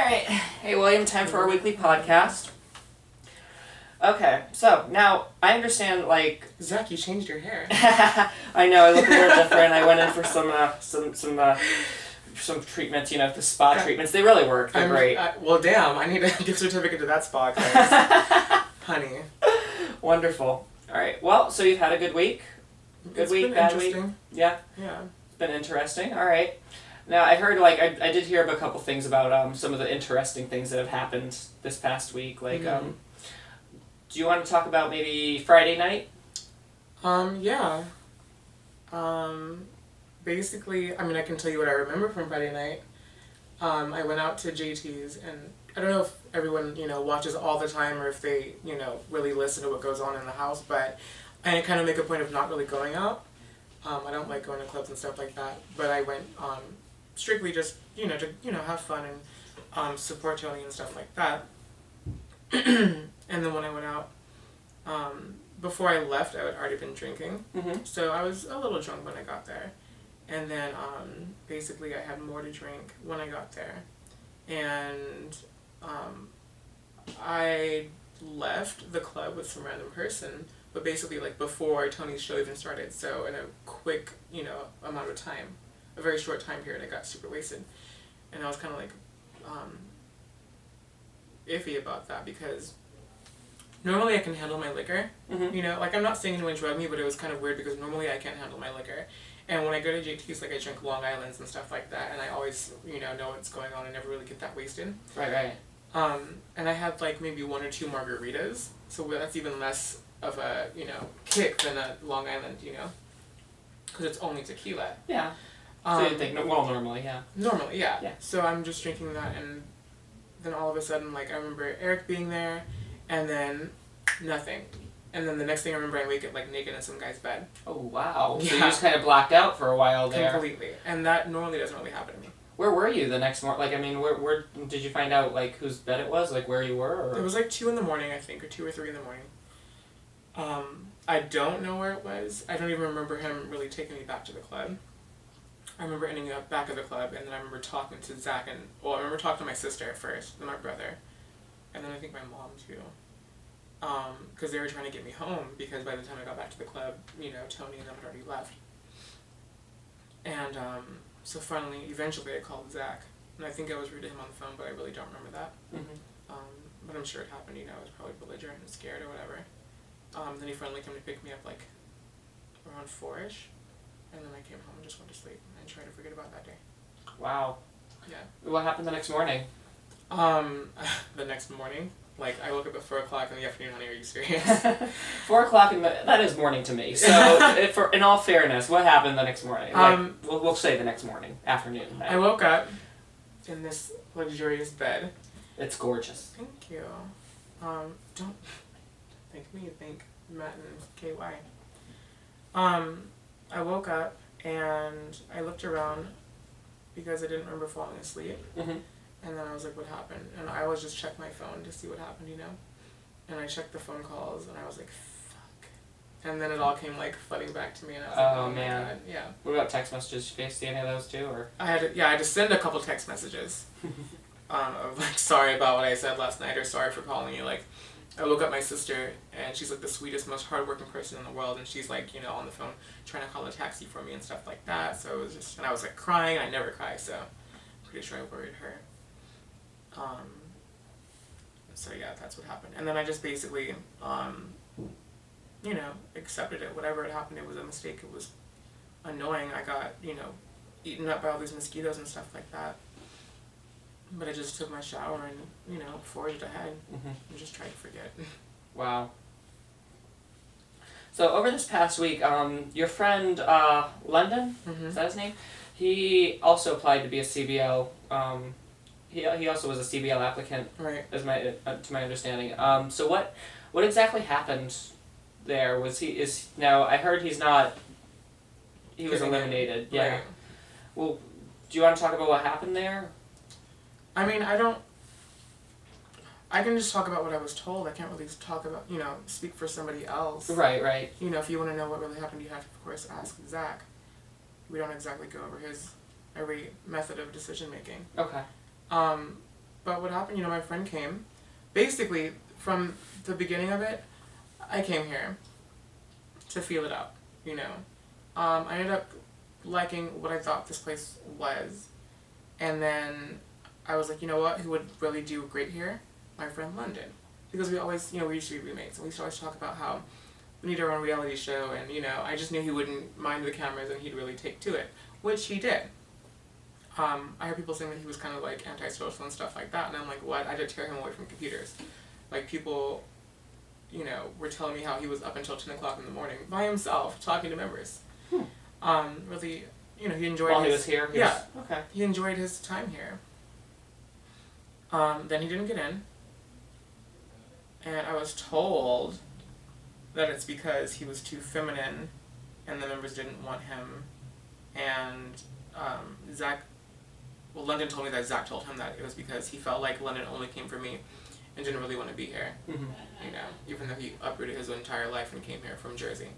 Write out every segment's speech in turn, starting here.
Alright. Hey, William, time for our weekly podcast. Okay, so now I understand, like... Zach, you changed your hair. I know, I look a little different. I went in for some treatments, the spa treatments. They really work. They're great. Well, damn, I need a gift certificate to that spa, honey. Wonderful. Alright, well, so you've had a good week? Good week, bad week? Yeah? Yeah. It's been interesting. Alright. Now, I heard, I did hear a couple things about some of the interesting things that have happened this past week. Like, do you want to talk about maybe Friday night? Yeah. Basically, I can tell you what I remember from Friday night. I went out to JT's, and I don't know if everyone, watches all the time or if they, really listen to what goes on in the house, but I kind of make a point of not really going out. I don't like going to clubs and stuff like that, but I went, strictly just, to, have fun and, support Tony and stuff like that. And then when I went out, before I left, I had already been drinking. Mm-hmm. So I was a little drunk when I got there. And then, basically I had more to drink when I got there. And, I left the club with some random person, but basically, before Tony's show even started. So in a quick, amount of time, a very short time period, I got super wasted. And I was kind of, iffy about that because normally I can handle my liquor, mm-hmm. I'm not saying anyone drugged me, but it was kind of weird because normally I can't handle my liquor. And when I go to JT's, I drink Long Islands and stuff like that, and I always, know what's going on. I never really get that wasted. Right. And I had, maybe one or two margaritas, so that's even less of a, kick than a Long Island, because it's only tequila. Yeah. So you'd think, normally, yeah. Normally, yeah. Yeah. So I'm just drinking that, and then all of a sudden, I remember Eric being there, and then nothing. And then the next thing I remember, I wake up, naked in some guy's bed. Oh, wow. Yeah. So you just kind of blacked out for a while there. Completely. And that normally doesn't really happen to me. Where were you the next morning? Where did you find out, whose bed it was? Where you were? Or? It was, 2 in the morning, I think, or 2 or 3 in the morning. I don't know where it was. I don't even remember him really taking me back to the club. I remember ending up back at the club, and then I remember talking to Zach I remember talking to my sister at first, and my brother, and then I think my mom too. Because they were trying to get me home, because by the time I got back to the club, Tony and them had already left. And, so finally, eventually I called Zach, and I think I was rude to him on the phone, but I really don't remember that. Mm-hmm. But I'm sure it happened, I was probably belligerent and scared or whatever. Then he finally came to pick me up, around 4-ish. And then I came home and just went to sleep and tried to forget about that day. Wow. Yeah. What happened the next morning? The next morning? I woke up at 4 o'clock in the afternoon, honey, are you serious? 4 o'clock that is morning to me. So, in all fairness, what happened the next morning? We'll say the next morning, afternoon. Night. I woke up in this luxurious bed. It's gorgeous. Thank you. Don't thank me, thank Matt and KY. I woke up and I looked around because I didn't remember falling asleep. Mm-hmm. And then I was like, what happened? And I always just check my phone to see what happened, And I checked the phone calls and I was like, fuck. And then it all came flooding back to me and I was like, oh man. My God. Yeah. What about text messages? Did you see any of those too, or? I had to send a couple text messages. Of sorry about what I said last night or sorry for calling you. I woke up my sister, and she's the sweetest, most hardworking person in the world, and she's on the phone trying to call a taxi for me and stuff like that. So it was just, and I was crying. I never cry, so I'm pretty sure I worried her. So yeah, that's what happened. And then I just basically, accepted it. Whatever had happened, it was a mistake. It was annoying. I got, eaten up by all these mosquitoes and stuff like that. But I just took my shower and, forged ahead and just tried to forget. Wow. So over this past week, your friend London, is that his name? He also applied to be a CBL. He also was a CBL applicant, right? To my understanding. So what exactly happened there? Now I heard he's not. He was eliminated. Yeah. Right. Well, do you want to talk about what happened there? I can just talk about what I was told. I can't really talk about, speak for somebody else. Right. If you want to know what really happened, you have to, of course, ask Zach. We don't exactly go over his every method of decision making. Okay. But what happened, my friend came. Basically, from the beginning of it, I came here to feel it out, I ended up liking what I thought this place was. And then I was like, you know what, who would really do great here? My friend London. Because we always, we used to be roommates, and we used to always talk about how we need our own reality show, and, I just knew he wouldn't mind the cameras and he'd really take to it, which he did. I heard people saying that he was kind of like antisocial and stuff like that, and I'm like, what? I had to tear him away from computers. Like, people, were telling me how he was up until 10 o'clock in the morning by himself talking to members. Really, he enjoyed While he was here? Okay. He enjoyed his time here. Then he didn't get in, and I was told that it's because he was too feminine and the members didn't want him, and London told me that Zach told him that it was because he felt like London only came for me and didn't really want to be here. Even though he uprooted his entire life and came here from Jersey,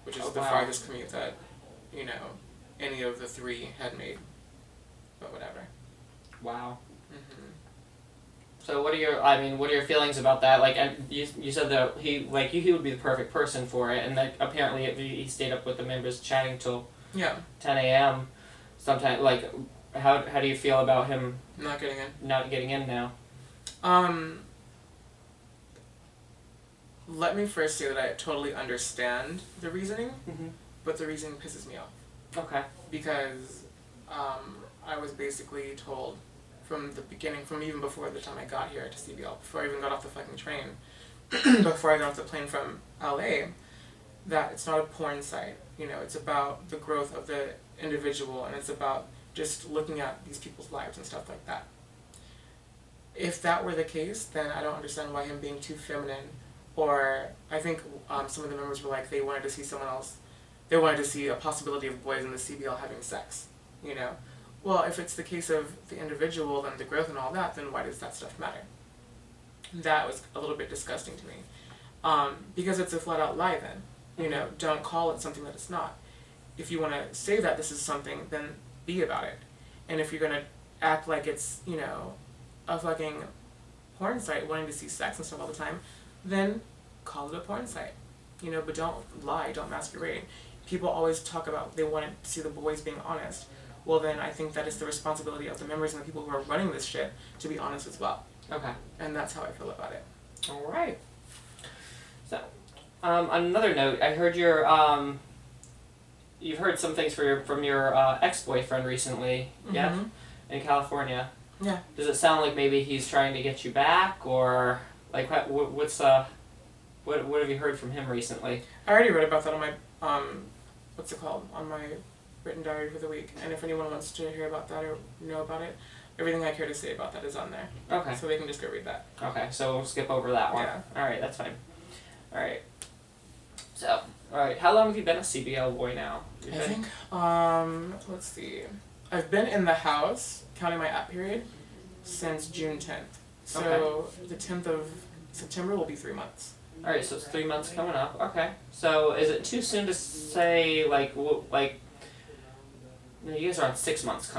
which is the farthest commute that, any of the three had made. But whatever. Wow. So what are your feelings about that? Like, you said that he would be the perfect person for it, and that apparently he stayed up with the members chatting till 10 a.m. Sometimes, like, how do you feel about him not getting in? Not getting in now. Let me first say that I totally understand the reasoning, but the reasoning pisses me off. Okay. Because I was basically told from the beginning, from even before the time I got here to CBL, before I even got off the fucking train, before I got off the plane from LA, that it's not a porn site. It's about the growth of the individual, and it's about just looking at these people's lives and stuff like that. If that were the case, then I don't understand why him being too feminine, or I think some of the members were like, they wanted to see someone else, they wanted to see a possibility of boys in the CBL having sex, Well, if it's the case of the individual and the growth and all that, then why does that stuff matter? That was a little bit disgusting to me. Because it's a flat out lie then. Don't call it something that it's not. If you want to say that this is something, then be about it. And if you're going to act like it's, a fucking porn site wanting to see sex and stuff all the time, then call it a porn site. But don't lie, don't masquerade. People always talk about they want to see the boys being honest. Well, then I think that it's the responsibility of the members and the people who are running this shit to be honest as well. Okay. And that's how I feel about it. All right. So, on another note, I heard you've heard some things from your ex-boyfriend recently, yeah, in California. Yeah. Does it sound like maybe he's trying to get you back, or like what have you heard from him recently? I already read about that on my on my written diary for the week, and if anyone wants to hear about that or know about it, everything I care to say about that is on there. Okay. So they can just go read that. Okay, so we'll skip over that one. Yeah. Alright, that's fine. Alright. So, alright, how long have you been a CBL boy now? I think, let's see. I've been in the house, counting my app period, since June 10th. So the 10th of September will be 3 months. Alright, so it's 3 months coming up. Okay. So is it too soon to say, you guys are on 6 month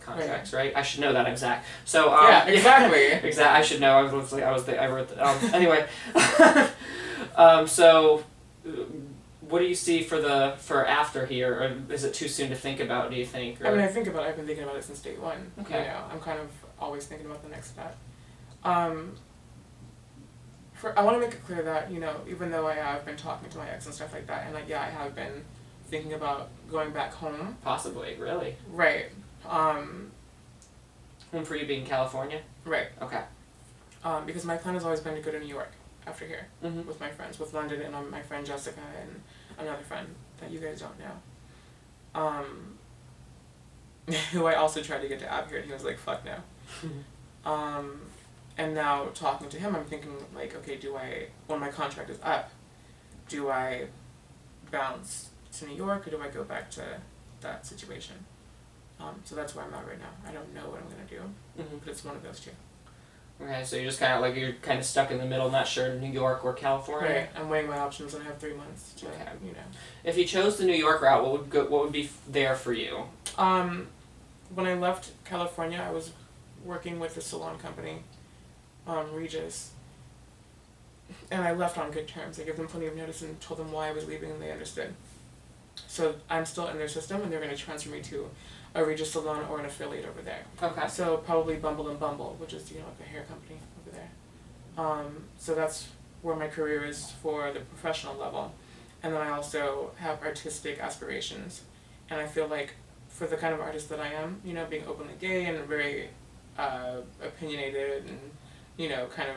contracts, right? I should know that exact. So yeah, exactly. I should know. I wrote the anyway. So what do you see for after here? Or is it too soon to think about? Do you think? Or? I mean, I've been thinking about it since day one. Okay. I'm kind of always thinking about the next step. I want to make it clear that even though I have been talking to my ex and stuff like that, and I have been thinking about going back home. Possibly, really. Right. Home for you being California? Right. Okay. Because my plan has always been to go to New York after here with my friends, with London and my friend Jessica and another friend that you guys don't know. Who I also tried to get to app here, and he was like, fuck no. And now talking to him, I'm thinking okay, when my contract is up, do I bounce to New York, or do I go back to that situation? So that's where I'm at right now. I don't know what I'm going to do, but it's one of those two. Okay, so you're just kind of stuck in the middle, not sure New York or California. Right, I'm weighing my options, and I have 3 months to, If you chose the New York route, what would be there for you? When I left California, I was working with the salon company, Regis, and I left on good terms. I gave them plenty of notice and told them why I was leaving, and they understood. So I'm still in their system, and they're going to transfer me to a Regis salon or an affiliate over there. Okay. So probably Bumble and Bumble, which is, like a hair company over there. So that's where my career is for the professional level. And then I also have artistic aspirations. And I feel like for the kind of artist that I am, being openly gay and very opinionated and, kind of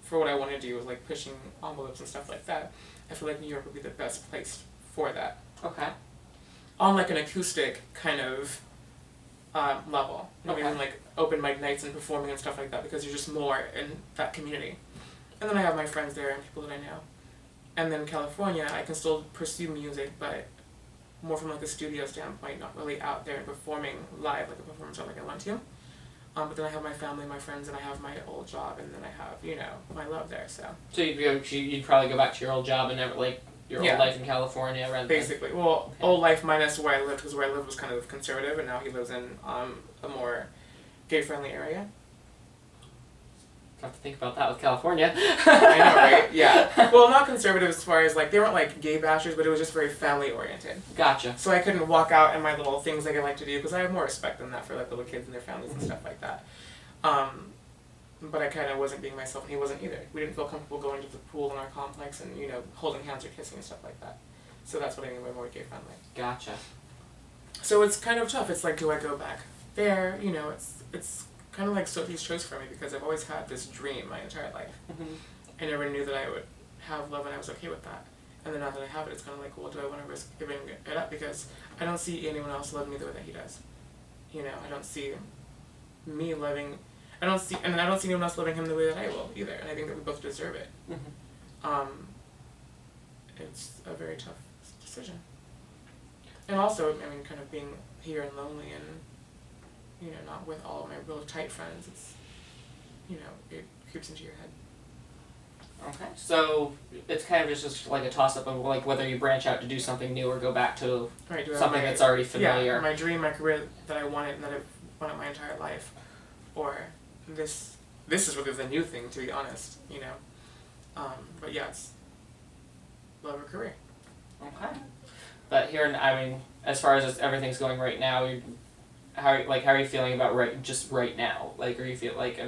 for what I want to do is like pushing envelopes and stuff like that, I feel like New York would be the best place for that. Okay. On like an acoustic kind of level. Okay. Even like open mic nights and performing and stuff like that, because you're just more in that community. And then I have my friends there and people that I know. And then California, I can still pursue music, but more from like a studio standpoint, not really out there and performing live like a performance like I want to. But then I have my family, my friends, and I have my old job, and then I have, my love there, so. So you'd probably go back to your old job and never, like, your old life in California rather than... Basically. Well, okay. Old life minus where I lived, because where I lived was kind of conservative, and now he lives in a more gay-friendly area. Have to think about that with California. I know, right? Yeah. Well, not conservative as far as, like, they weren't, like, gay bashers, but it was just very family-oriented. Gotcha. So I couldn't walk out in my little things like I like to do, because I have more respect than that for, like, little kids and their families and stuff like that. But I kind of wasn't being myself, and he wasn't either. We didn't feel comfortable going to the pool in our complex and, holding hands or kissing and stuff like that. So that's what I mean by more gay-friendly. Gotcha. So it's kind of tough. It's like, do I go back there? It's kind of like Sophie's Choice for me, because I've always had this dream my entire life. Mm-hmm. I never knew that I would have love, and I was okay with that. And then now that I have it, it's kind of like, well, do I want to risk giving it up? Because I don't see anyone else loving me the way that he does. I don't see me loving... I don't see anyone else loving him the way that I will either, and I think that we both deserve it. Mm-hmm. It's a very tough decision. And also, kind of being here and lonely and, not with all of my real tight friends, it's, it creeps into your head. Okay, so it's kind of just like a toss-up of like whether you branch out to do something new or go back to something that's already familiar. Yeah, my dream, my career that I wanted and that I've wanted my entire life, or this is really the new thing, to be honest, but yeah, it's love or career. Okay. But here, as far as everything's going right now, how are you feeling about right now? Like, or you feel like,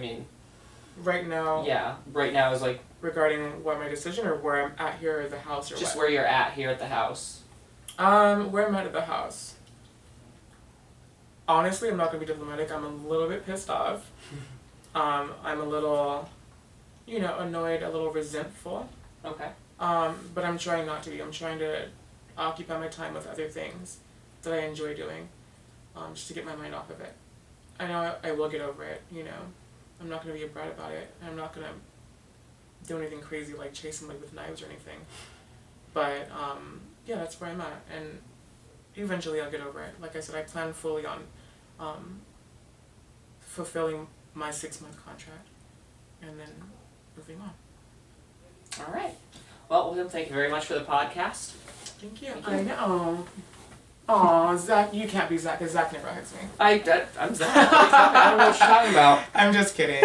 Right now? Yeah, right now is like... Regarding what, my decision, or where I'm at here at the house, or just what? Where you're at here at the house. Where I'm at the house. Honestly, I'm not going to be diplomatic. I'm a little bit pissed off. I'm a little, annoyed, a little resentful. Okay. But I'm trying not to be. I'm trying to occupy my time with other things that I enjoy doing, just to get my mind off of it. I know I will get over it, I'm not going to be a brat about it. I'm not going to do anything crazy like chase somebody with knives or anything. But, yeah, that's where I'm at. And eventually I'll get over it. Like I said, I plan fully on fulfilling my 6-month contract and then moving on. All right. Well, William, thank you very much for the podcast. Thank you. I know. Aw, Zach, you can't be Zach, because Zach never hugs me. I'm Zach. I don't know what you're talking about. I'm just kidding.